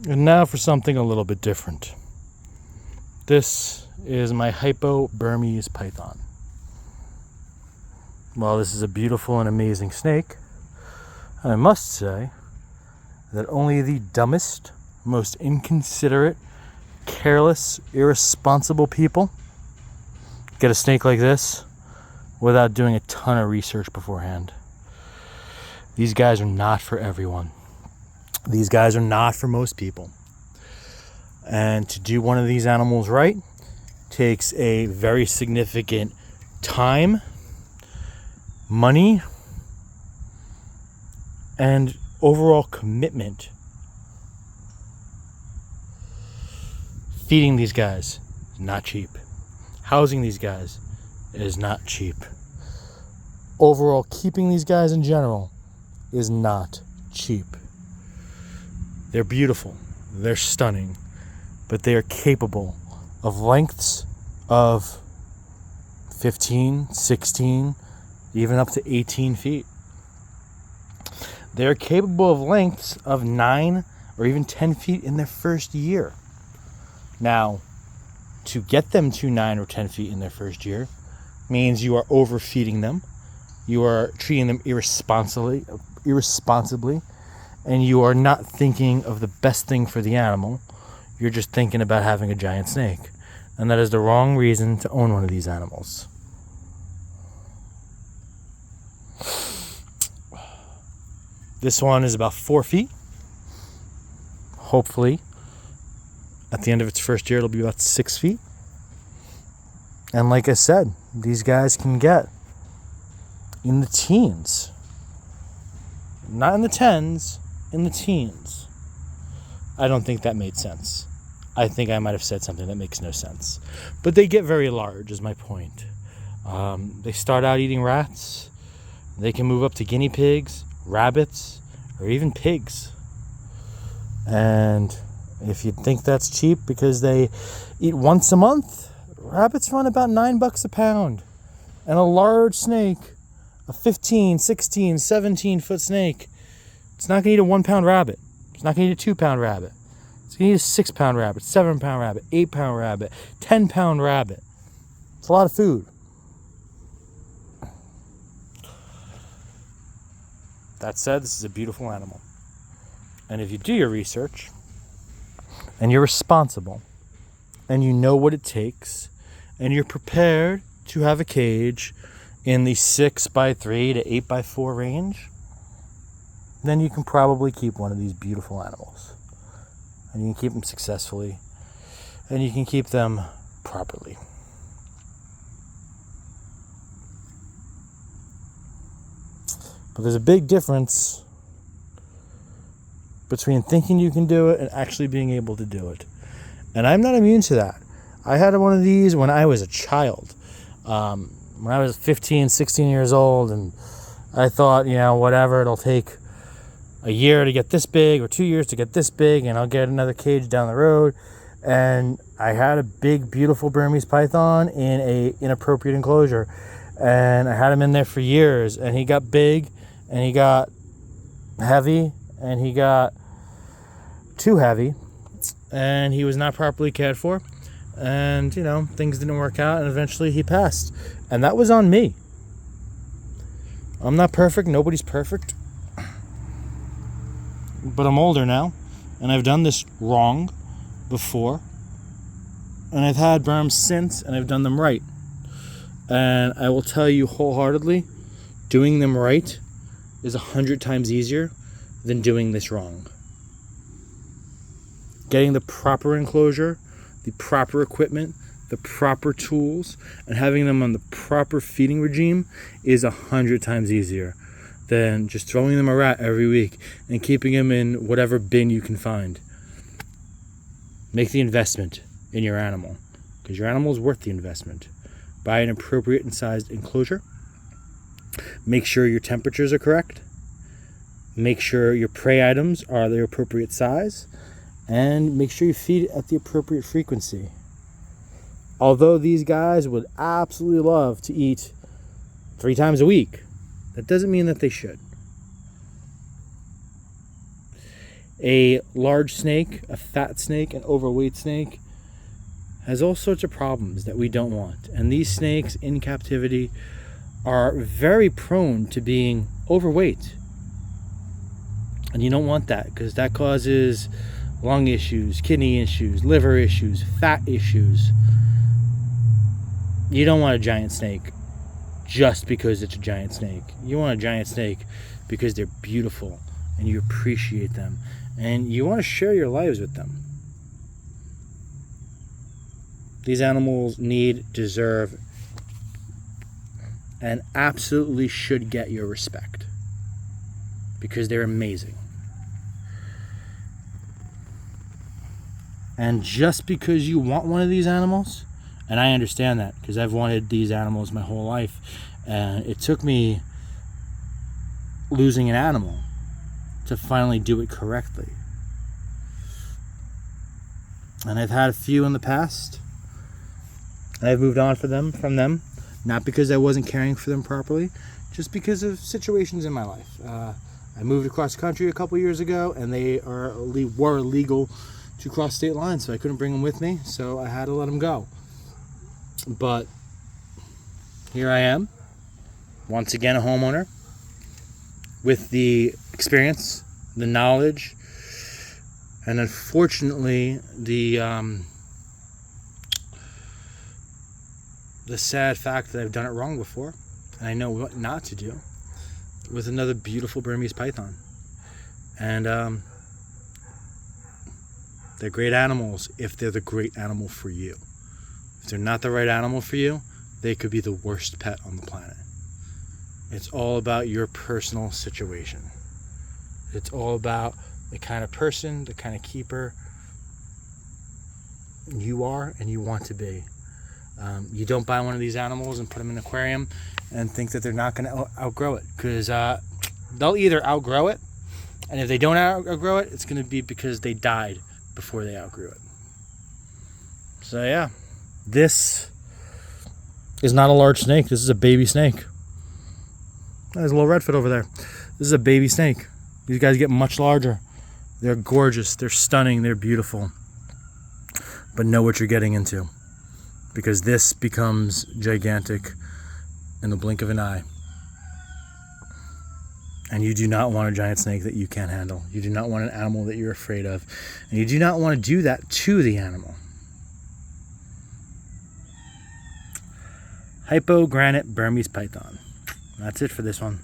And now for something a little bit different. This is my Hypo Burmese python. While this is a beautiful and amazing snake, I must say that only the dumbest, most inconsiderate, careless, irresponsible people get a snake like this without doing a ton of research beforehand. These guys are not for everyone. These guys are not for most people. And to do one of these animals right takes a very significant time, money, and overall commitment. Feeding these guys is not cheap. Housing these guys is not cheap. Overall, keeping these guys in general is not cheap. They're beautiful, they're stunning, but they are capable of lengths of 15, 16, even up to 18 feet. They're capable of lengths of 9 or even 10 feet in their first year. Now, to get them to 9 or 10 feet in their first year means you are overfeeding them, you are treating them irresponsibly, and you are not thinking of the best thing for the animal. You're just thinking about having a giant snake. And that is the wrong reason to own one of these animals. This one is about 4 feet. Hopefully, at the end of its first year, it'll be about 6 feet. And like I said, these guys can get in the teens. Not in the tens, in the teens. I don't think that made sense. I think I might have said something that makes no sense. But they get very large, is my point. They start out eating rats. They can move up to guinea pigs, rabbits, or even pigs. And if you think that's cheap because they eat once a month, rabbits run about $9 a pound. And a large snake, a 15, 16, 17 foot snake, it's not going to eat a 1 pound rabbit. It's not going to eat a 2 pound rabbit. It's going to eat a 6 pound rabbit, 7 pound rabbit, 8 pound rabbit, 10 pound rabbit. It's a lot of food. That said, this is a beautiful animal. And if you do your research, and you're responsible, and you know what it takes, and you're prepared to have a cage in the 6x3 to 8x4 range, then you can probably keep one of these beautiful animals. And you can keep them successfully, and you can keep them properly. But there's a big difference between thinking you can do it and actually being able to do it. And I'm not immune to that. I had one of these when I was a child. When I was 15, 16 years old, and I thought, whatever, it'll take a year to get this big or 2 years to get this big, and I'll get another cage down the road. And I had a big, beautiful Burmese python in a inappropriate enclosure, and I had him in there for years, and he got big, and he got heavy, and he got too heavy, and he was not properly cared for, and things didn't work out, and eventually he passed. And that was on me. I'm not perfect, nobody's perfect, but I'm older now, and I've done this wrong before, and I've had Burms since, and I've done them right. And I will tell you wholeheartedly, doing them right is 100 times easier than doing this wrong. Getting the proper enclosure, the proper equipment, the proper tools, and having them on the proper feeding regime is 100 times easier than just throwing them a rat every week and keeping them in whatever bin you can find. Make the investment in your animal, because your animal is worth the investment. Buy an appropriate and sized enclosure. Make sure your temperatures are correct. Make sure your prey items are the appropriate size. And make sure you feed it at the appropriate frequency. Although these guys would absolutely love to eat 3 times a week, that doesn't mean that they should. A large snake, a fat snake, an overweight snake has all sorts of problems that we don't want. And these snakes in captivity are very prone to being overweight. And you don't want that, because that causes lung issues, kidney issues, liver issues, fat issues. You don't want a giant snake just because it's a giant snake. You want a giant snake because they're beautiful and you appreciate them and you want to share your lives with them. These animals need, deserve, and absolutely should get your respect because they're amazing. And just because you want one of these animals, and I understand that because I've wanted these animals my whole life, and it took me losing an animal to finally do it correctly. And I've had a few in the past, and I've moved on from them, not because I wasn't caring for them properly, just because of situations in my life. I moved across the country a couple years ago, and they were illegal to cross state lines, so I couldn't bring them with me, so I had to let them go. But here I am, once again a homeowner, with the experience, the knowledge, and unfortunately the sad fact that I've done it wrong before, and I know what not to do, with another beautiful Burmese python. And they're great animals if they're the great animal for you. If they're not the right animal for you, they could be the worst pet on the planet. It's all about your personal situation. It's all about the kind of person, the kind of keeper you are and you want to be. You don't buy one of these animals and put them in an aquarium and think that they're not going to outgrow it, because they'll either outgrow it, and if they don't outgrow it, it's going to be because they died before they outgrew it. So yeah, this is not a large snake. This is a baby snake. There's a little redfoot over there. This is a baby snake. These guys get much larger. They're gorgeous. They're stunning. They're beautiful. But know what you're getting into, because this becomes gigantic in the blink of an eye. And you do not want a giant snake that you can't handle. You do not want an animal that you're afraid of. And you do not want to do that to the animal. Hypo, Granite, Burmese python. That's it for this one.